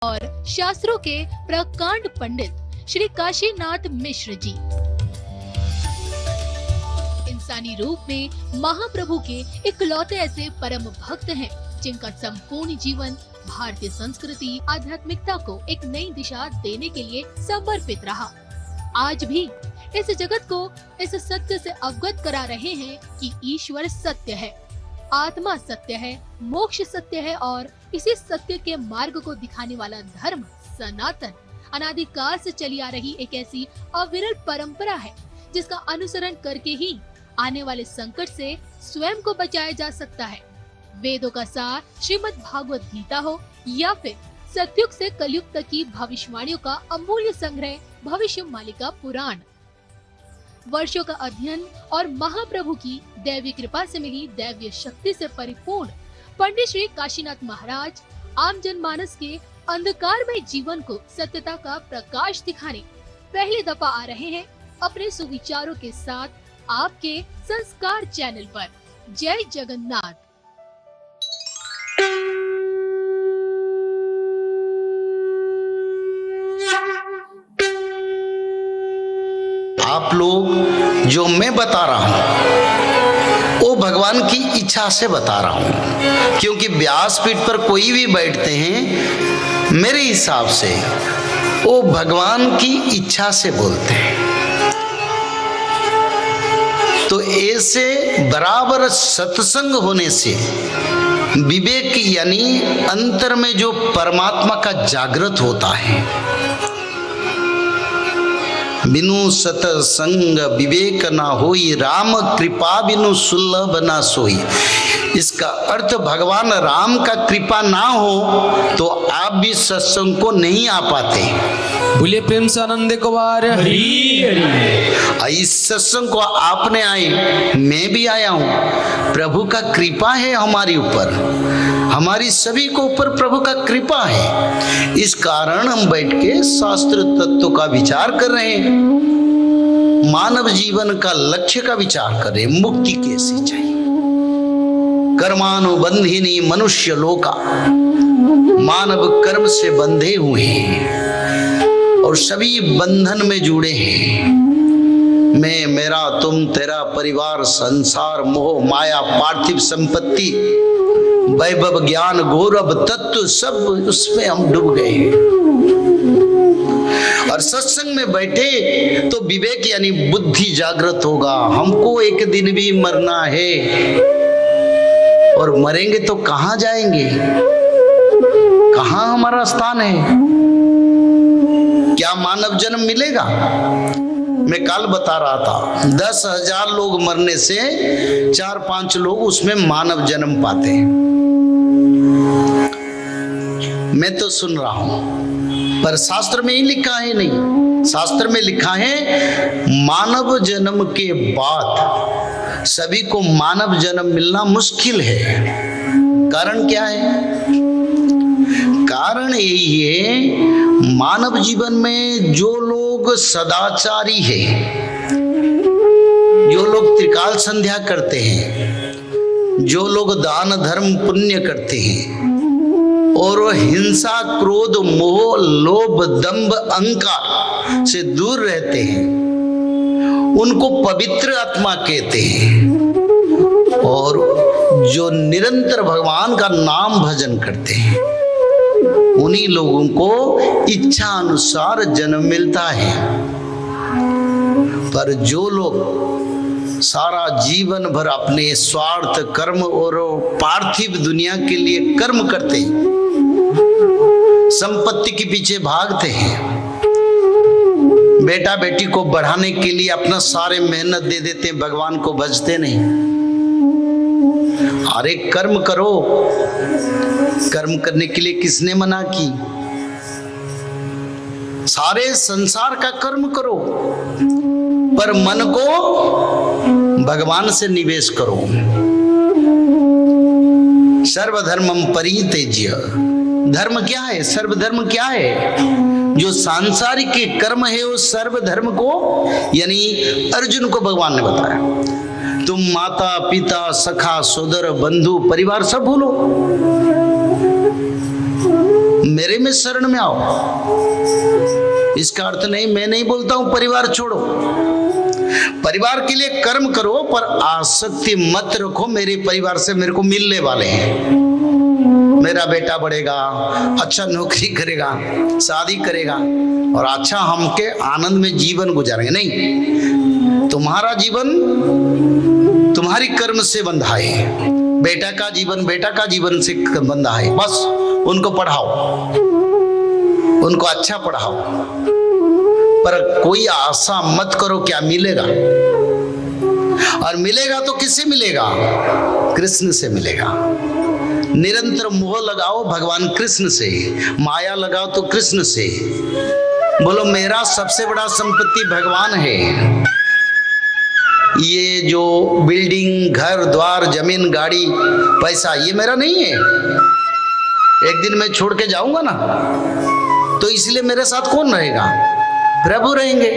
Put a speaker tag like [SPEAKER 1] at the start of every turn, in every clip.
[SPEAKER 1] और शास्त्रों के प्रकांड पंडित श्री काशीनाथ मिश्र जी। इंसानी रूप में महाप्रभु के इकलौते ऐसे परम भक्त हैं जिनका संपूर्ण जीवन भारतीय संस्कृति आध्यात्मिकता को एक नई दिशा देने के लिए समर्पित रहा। आज भी इस जगत को इस सत्य से अवगत करा रहे हैं कि ईश्वर सत्य है, आत्मा सत्य है, मोक्ष सत्य है और इसी सत्य के मार्ग को दिखाने वाला धर्म सनातन अनादिकाल से चली आ रही एक ऐसी अविरल परंपरा है जिसका अनुसरण करके ही आने वाले संकट से स्वयं को बचाया जा सकता है। वेदों का सार श्रीमद् भागवत गीता हो या फिर सतयुग से कलयुग तक की भविष्यवाणियों का अमूल्य संग्रह भविष्य मालिका पुराण, वर्षों का अध्ययन और महाप्रभु की दैवी कृपा से मिली दैवीय शक्ति से परिपूर्ण पंडित श्री काशीनाथ महाराज आम जनमानस के अंधकारमय जीवन को सत्यता का प्रकाश दिखाने पहली दफा आ रहे हैं अपने सुविचारों के साथ आपके संस्कार चैनल पर। जय जगन्नाथ।
[SPEAKER 2] आप लोग जो मैं बता रहा हूं वो भगवान की इच्छा से बता रहा हूं, क्योंकि व्यासपीठ पर कोई भी बैठते हैं मेरे हिसाब से वो भगवान की इच्छा से बोलते हैं। तो ऐसे बराबर सत्संग होने से विवेक यानी अंतर में जो परमात्मा का जागृत होता है, बिनु सतसंग विवेक ना होई, राम कृपा बिनु सुलभ ना सोई। इसका अर्थ भगवान राम का कृपा ना हो तो आप भी सत्संग को नहीं आ पाते।
[SPEAKER 3] बोले प्रेम से आनंद कुमार हरि हरि।
[SPEAKER 2] इस सत्संग को आपने आए, मैं भी आया हूं। प्रभु का कृपा है हमारी ऊपर, हमारी सभी को ऊपर प्रभु का कृपा है। इस कारण हम बैठ के शास्त्र तत्व का विचार कर रहे हैं, मानव जीवन का लक्ष्य का विचार कर रहे हैं, मुक्ति कैसी चाहिए। कर्मानुबंधिनी मनुष्य लोका, मानव कर्म से बंधे हुए हैं और सभी बंधन में जुड़े हैं। मैं, मेरा, तुम, तेरा, परिवार, संसार, मोह, माया, पार्थिव संपत्ति, वैभव, ज्ञान, गौरव, तत्व, सब उसमें हम डूब गए हैं। और सत्संग में बैठे तो विवेक यानी बुद्धि जागृत होगा। हमको एक दिन भी मरना है और मरेंगे तो कहां जाएंगे, कहां हमारा स्थान है, क्या मानव जन्म मिलेगा। मैं कल बता रहा था 10,000 लोग मरने से 4-5 लोग उसमें मानव जन्म पाते हैं। मैं तो सुन रहा हूं, पर शास्त्र में ही लिखा है नहीं। शास्त्र में लिखा है मानव जन्म के बाद सभी को मानव जन्म मिलना मुश्किल है। कारण क्या है? कारण यही है, मानव जीवन में जो लोग सदाचारी है, जो लोग त्रिकाल संध्या करते हैं, जो लोग दान धर्म पुण्य करते हैं और वो हिंसा, क्रोध, मोह, लोभ, दंभ, अहंकार से दूर रहते हैं, उनको पवित्र आत्मा कहते हैं। और जो निरंतर भगवान का नाम भजन करते हैं, उन्हीं लोगों को इच्छा अनुसार जन्म मिलता है। पर जो लोग सारा जीवन भर अपने स्वार्थ, कर्म और पार्थिव दुनिया के लिए कर्म करते हैं, संपत्ति के पीछे भागते हैं, बेटा बेटी को बढ़ाने के लिए अपना सारे मेहनत दे देते हैं, भगवान को भजते नहीं। अरे कर्म करो, कर्म करने के लिए किसने मना की? सारे संसार का कर्म करो, पर मन को भगवान से निवेश करो। सर्वधर्मम परित्यज्य, धर्म क्या है? सर्वधर्म क्या है? जो सांसारिक के कर्म है वो सर्वधर्म को, यानी अर्जुन को भगवान ने बताया, तुम माता पिता सखा सोदर बंधु परिवार सब भूलो, मेरे में शरण में आओ। इसका अर्थ नहीं, मैं नहीं बोलता हूं परिवार छोड़ो, परिवार के लिए कर्म करो, पर आसक्ति मत रखो मेरे परिवार से मेरे को मिलने वाले हैं, मेरा बेटा बढ़ेगा, अच्छा नौकरी करेगा, शादी करेगा और अच्छा हमके आनंद में जीवन गुजारेंगे। नहीं, तुम्हारा जीवन तुम्हारी कर्म से बंधा है, बेटा का जीवन से बंधा है। बस उनको पढ़ाओ, उनको अच्छा पढ़ाओ, पर कोई आशा मत करो क्या मिलेगा, और मिलेगा तो किससे मिलेगा? कृष्ण से मिलेगा। निरंतर मोह लगाओ भगवान कृष्ण से, माया लगाओ तो कृष्ण से। बोलो मेरा सबसे बड़ा संपत्ति भगवान है। ये जो बिल्डिंग, घर द्वार, जमीन, गाड़ी, पैसा, ये मेरा नहीं है। एक दिन मैं छोड़ के जाऊंगा ना, तो इसलिए मेरे साथ कौन रहेगा? प्रभु रहेंगे।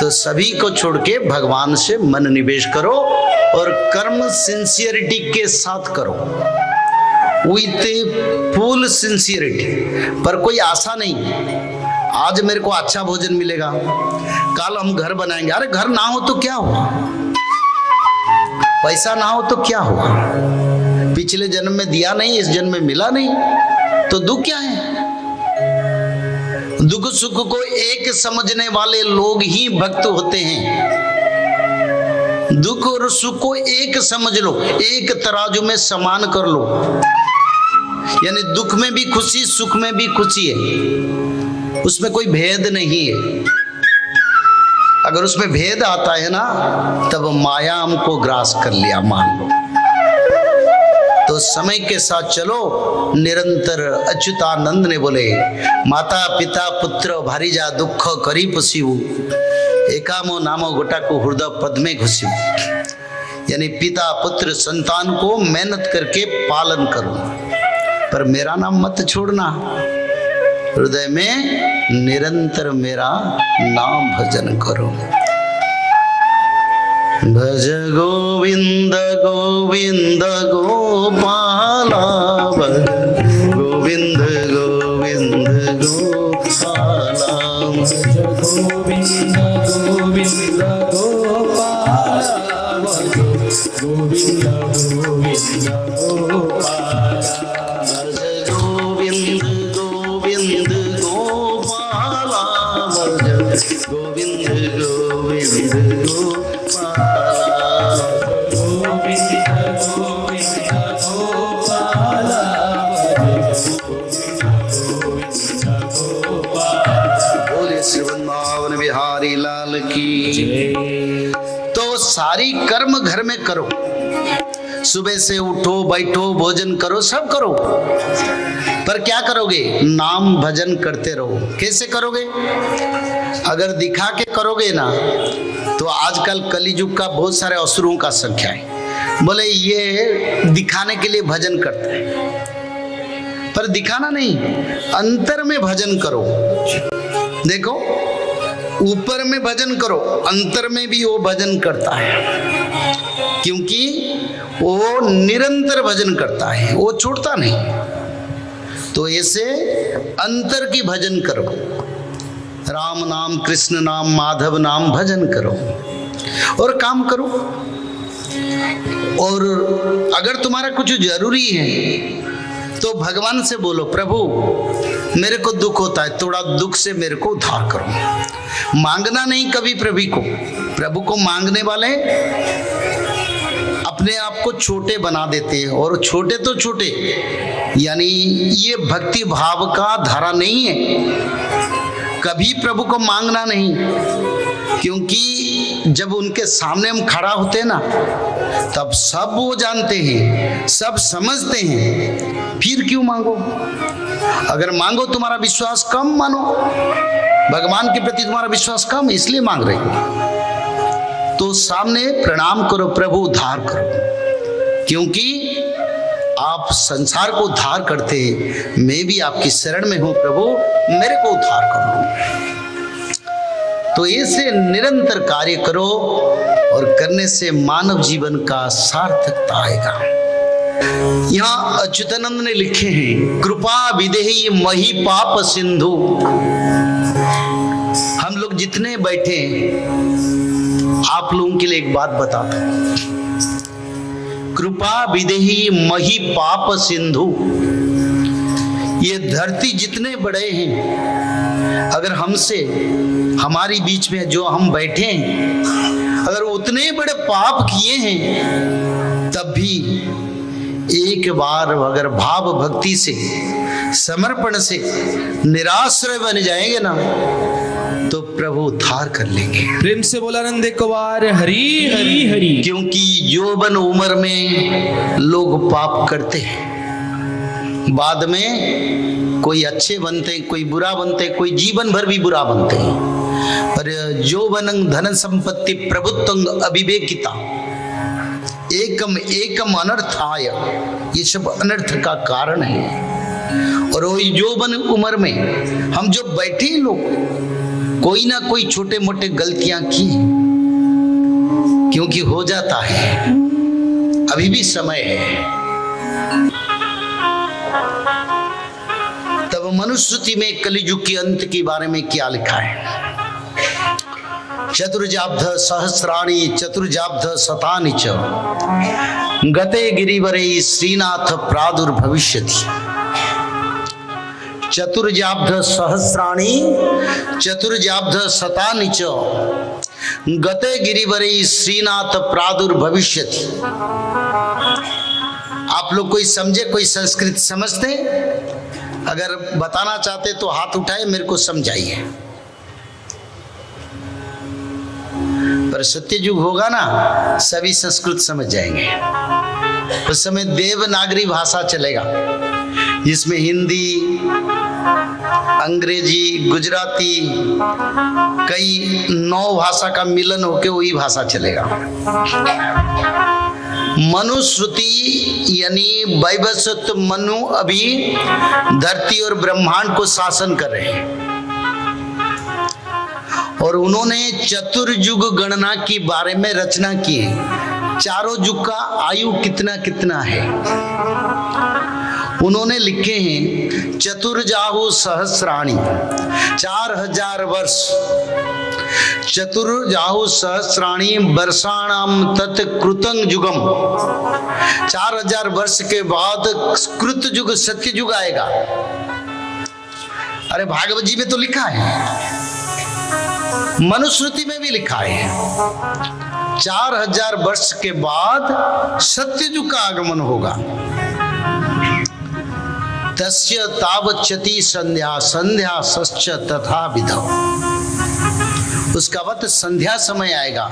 [SPEAKER 2] तो सभी को छोड़ के भगवान से मन निवेश करो और कर्म सिंसियरिटी के साथ करो, विथ फुल सिंसियरिटी, पर कोई आशा नहीं आज मेरे को अच्छा भोजन मिलेगा, कल हम घर बनाएंगे। अरे घर ना हो तो क्या हुआ, पैसा ना हो तो क्या हुआ, पिछले जन्म में दिया नहीं, इस जन्म में मिला नहीं, तो दुख क्या है? दुख सुख को एक समझने वाले लोग ही भक्त होते हैं। दुख और सुख को एक समझ लो, एक तराजू में समान कर लो, यानी दुख में भी खुशी, सुख में भी खुशी है, उसमें कोई भेद नहीं है। अगर उसमें भेद आता है ना, तब माया हमको ग्रास कर लिया मान लो। तो समय के साथ चलो। निरंतर अच्युतानंद ने बोले, माता पिता पुत्र भारीजा दुख करी पुसियु, एकामो नामो गोटा को हृदय पद में घुसियु, यानी पिता पुत्र संतान को मेहनत करके पालन करो, पर मेरा नाम मत छोड़ना। हृदय में निरंतर मेरा नाम भजन करो। भज गोविंद गोविंद गोपाला, भज गोविंद गोविंद गोपाला,
[SPEAKER 3] भज गोविंद गोविंद गोपाला, भज गोविंद गोविंद गोपाला,
[SPEAKER 2] भज गोविंद गोविंद गोपाला, भज गोविंद गोविंद गोपाला,
[SPEAKER 3] गोविंद गोविंद गोपाला, भज गोविंद गोपाला।
[SPEAKER 2] बोले श्री वृंदावन बिहारी लाल की। तो सारी कर्म घर में करो, सुबह से उठो, बैठो, भोजन करो, सब करो, पर क्या करोगे? नाम भजन करते रहो। कैसे करोगे? अगर दिखा के करोगे ना, तो आजकल कलियुग का बहुत सारे असुरों का संख्या है। बोले ये दिखाने के लिए भजन करते हैं, पर दिखाना नहीं, अंतर में भजन करो। देखो, ऊपर में भजन करो, अंतर में भी वो भजन करता है, क्योंकि वो निरंतर भजन करता है, वो छोड़ता नहीं। तो ऐसे अंतर की भजन करो, राम नाम, कृष्ण नाम, माधव नाम भजन करो और काम करो। और अगर तुम्हारा कुछ जरूरी है तो भगवान से बोलो, प्रभु मेरे को दुख होता है, थोड़ा दुख से मेरे को उद्धार करो। मांगना नहीं कभी प्रभु को मांगने वाले अपने आप को छोटे बना देते हैं, और छोटे तो छोटे, यानी ये भक्ति भाव का धारा नहीं है। कभी प्रभु को मांगना नहीं, क्योंकि जब उनके सामने हम खड़ा होते हैं ना, तब सब वो जानते हैं, सब समझते हैं, फिर क्यों मांगो? अगर मांगो तुम्हारा विश्वास कम मानो, भगवान के प्रति तुम्हारा विश्वास कम, इसलिए मांग रहे हो, तो सामने प्रणाम करो, प्रभु उद्धार करो, क्योंकि आप संसार को उद्धार करते हैं। मैं भी आपकी शरण में हूं, प्रभु मेरे को उद्धार करो। तो ऐसे निरंतर कार्य करो, और करने से मानव जीवन का सार्थकता आएगा। यहाँ अच्युतानंद ने लिखे हैं, कृपा विदेही मही पाप सिंधु। हम लोग जितने बैठे हैं, आप लोगों के लिए एक बात बताता हूं। कृपा विदेही मही पाप सिंधु। ये धरती जितने बड़े हैं, अगर हमसे हमारी बीच में जो हम बैठे हैं, अगर उतने बड़े पाप किए हैं, तब भी एक बार अगर भाव भक्ति से, समर्पण से निराश्रय बन जाएंगे ना, तो प्रभु उद्धार कर लेंगे।
[SPEAKER 3] प्रेम से बोला आनंद एक बार हरि हरि हरि।
[SPEAKER 2] क्योंकि यौवन उम्र में लोग पाप करते हैं, बाद में कोई अच्छे बनते हैं, कोई बुरा बनते हैं, कोई जीवन भर भी बुरा बनते हैं। पर यौवनं धन संपत्ति प्रभुत्वं अविवेकिता एकम एकम अनर्थाय, ये सब अनर्थ का कारण है। और वो यौवन उम्र में हम जो बैठे लोग, कोई ना कोई छोटे मोटे गलतियां की, क्योंकि हो जाता है, अभी भी समय है। तब मनुस्मृति में कलियुग के अंत के बारे में क्या लिखा है? चतुर्जाब्ध सहस्राणि चतुर्जाब्ध शतानि च गते गिरिवरे श्रीनाथ प्रादुर्भविष्यति। चतुर्जाब्ध सहस्राणि चतुर्जाब्ध शतानि च गते गिरिवरे श्रीनाथ प्रादुर्भविष्यति। आप लोग कोई समझे, कोई संस्कृत समझते? अगर बताना चाहते तो हाथ उठाए, मेरे को समझाइए। पर सत्ययुग होगा ना, सभी संस्कृत समझ जाएंगे। उस समय देवनागरी भाषा चलेगा, जिसमें हिंदी, अंग्रेजी, गुजराती, कई 9 भाषा का मिलन होके वही भाषा चलेगा। मनुश्रुति यानी वैवस्वत मनु अभी धरती और ब्रह्मांड को शासन कर रहे हैं, और उन्होंने चतुर्युग गणना के बारे में रचना की है। चारों युग का आयु कितना कितना है उन्होंने लिखे हैं। चतुर्जाहु सहस्राणि, 4000 वर्ष। चतुर्जाहु सहस्राणि वर्षाणाम तत् कृतं युगम। 4000 वर्ष के बाद कृत युग, सत्य युग आएगा। अरे भागवत जी में तो लिखा है, मनुस्मृति में भी लिखा है, 4000 वर्ष के बाद सत्ययुग का आगमन होगा। तस्य तावच्यति संध्या संध्या सश्च तथा विधौ। उसका वक्त संध्या समय आएगा।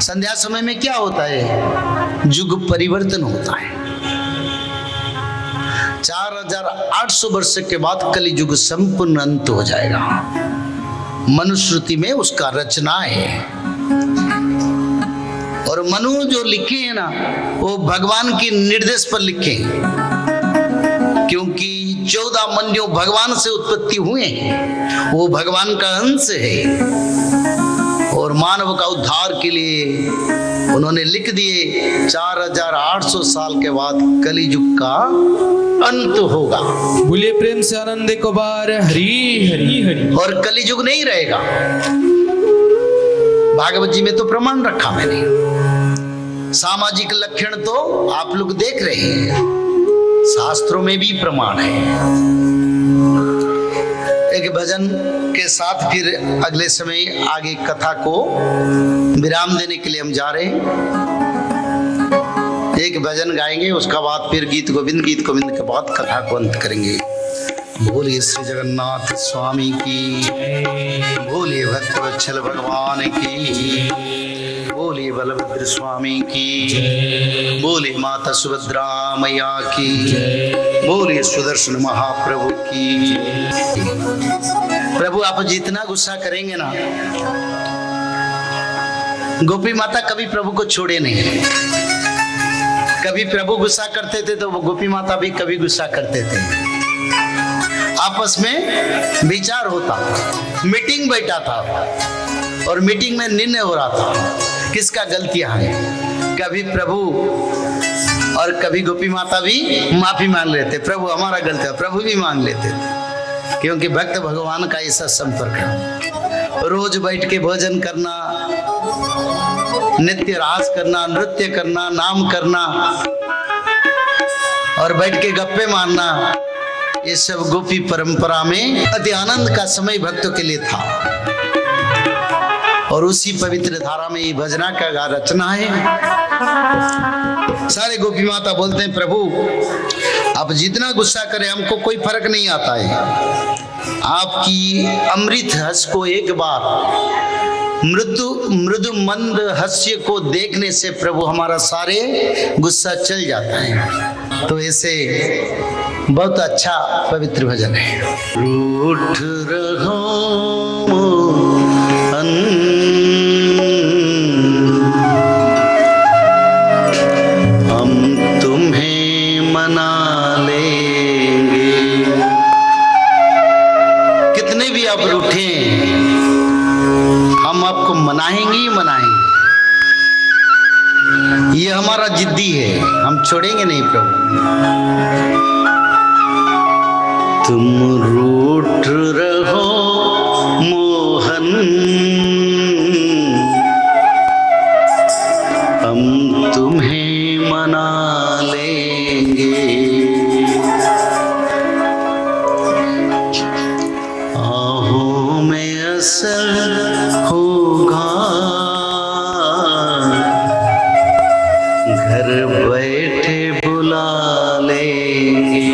[SPEAKER 2] संध्या समय में क्या होता है? युग परिवर्तन होता है। 4800 वर्ष के बाद कलि युग संपूर्ण अंत हो जाएगा। मनुस्मृति में उसका रचना है। और मनु जो लिखे हैं ना, वो भगवान के निर्देश पर लिखे हैं, क्योंकि 14 मनु भगवान से उत्पत्ति हुए हैं, वो भगवान का अंश है। और मानव का उद्धार के लिए उन्होंने लिख दिए 4800 साल के बाद कलियुग का अंत होगा।
[SPEAKER 3] बोलिए प्रेम से आनंद को बार हरि हरि हरि।
[SPEAKER 2] और कलियुग नहीं रहेगा। भागवत जी में तो प्रमाण रखा मैंने। सामाजिक लक्षण तो आप लोग देख रहे हैं, शास्त्रों में भी प्रमाण है। एक भजन के साथ फिर अगले समय आगे कथा को विराम देने के लिए हम जा रहे हैं। एक भजन गाएंगे, उसका बाद फिर गीत गोविंद के बाद कथा को अंत करेंगे। बोलिए श्री जगन्नाथ स्वामी की, बोलिए भक्तवत्सल भगवान की, बोलिए बलभद्र स्वामी की, बोलिए माता सुभद्रा मैया की, बोलिए सुदर्शन महाप्रभु की। प्रभु आप जितना गुस्सा करेंगे ना, गोपी माता कभी प्रभु को छोड़े नहीं। कभी प्रभु गुस्सा करते थे तो गोपी माता भी कभी गुस्सा करते थे। आपस में विचार होता, मीटिंग बैठा था और मीटिंग में निर्णय हो रहा था किसका गलतियां हैं। कभी प्रभु और कभी गोपी माता भी माफी मांग लेते, प्रभु हमारा गलती है, प्रभु भी मांग लेते थे। क्योंकि भक्त भगवान का ऐसा संपर्क है। रोज बैठ के भोजन करना, नित्य रास करना, नृत्य करना, नाम करना और बैठ के गप्पे मारना, ये सब गोपी परंपरा में अति आनंद का समय भक्तों के लिए था। और उसी पवित्र धारा में ये भजना का रचना है। सारे गोपी माता बोलते हैं, प्रभु आप जितना गुस्सा करें हमको कोई फर्क नहीं आता है। आपकी अमृत हंस को एक बार मृदु मंद हास्य को देखने से प्रभु हमारा सारे गुस्सा चल जाता है। तो ऐसे बहुत अच्छा पवित्र भजन है। रूठ रहो हम तुम्हें मना लेंगे। कितने भी आप रूठे हम आपको मनाएंगे ही मनाएंगे। ये हमारा जिद्दी है, हम छोड़ेंगे नहीं प्रभु। तुम रूठ रहो मोहन, हम तुम्हें मना लेंगे। आहों में असर होगा, घर बैठे बुला लेंगे।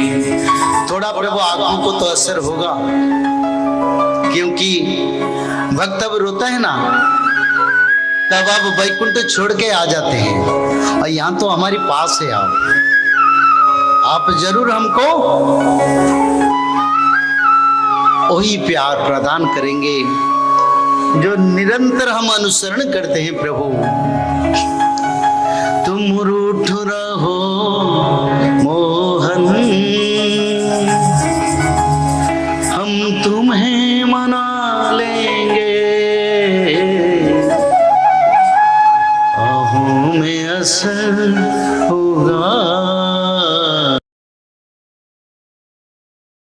[SPEAKER 2] थोड़ा प्रभु आंखों को तो असर होगा, क्योंकि भक्त अब रोता है ना, तब आप वैकुंठ छोड़ के आ जाते हैं और यहाँ तो हमारे पास है। आप जरूर हमको वही प्यार प्रदान करेंगे जो निरंतर हम अनुसरण करते हैं। प्रभु तुम रूठ रहो मोहन, हम तुम्हें मना लेंगे। आहों में असर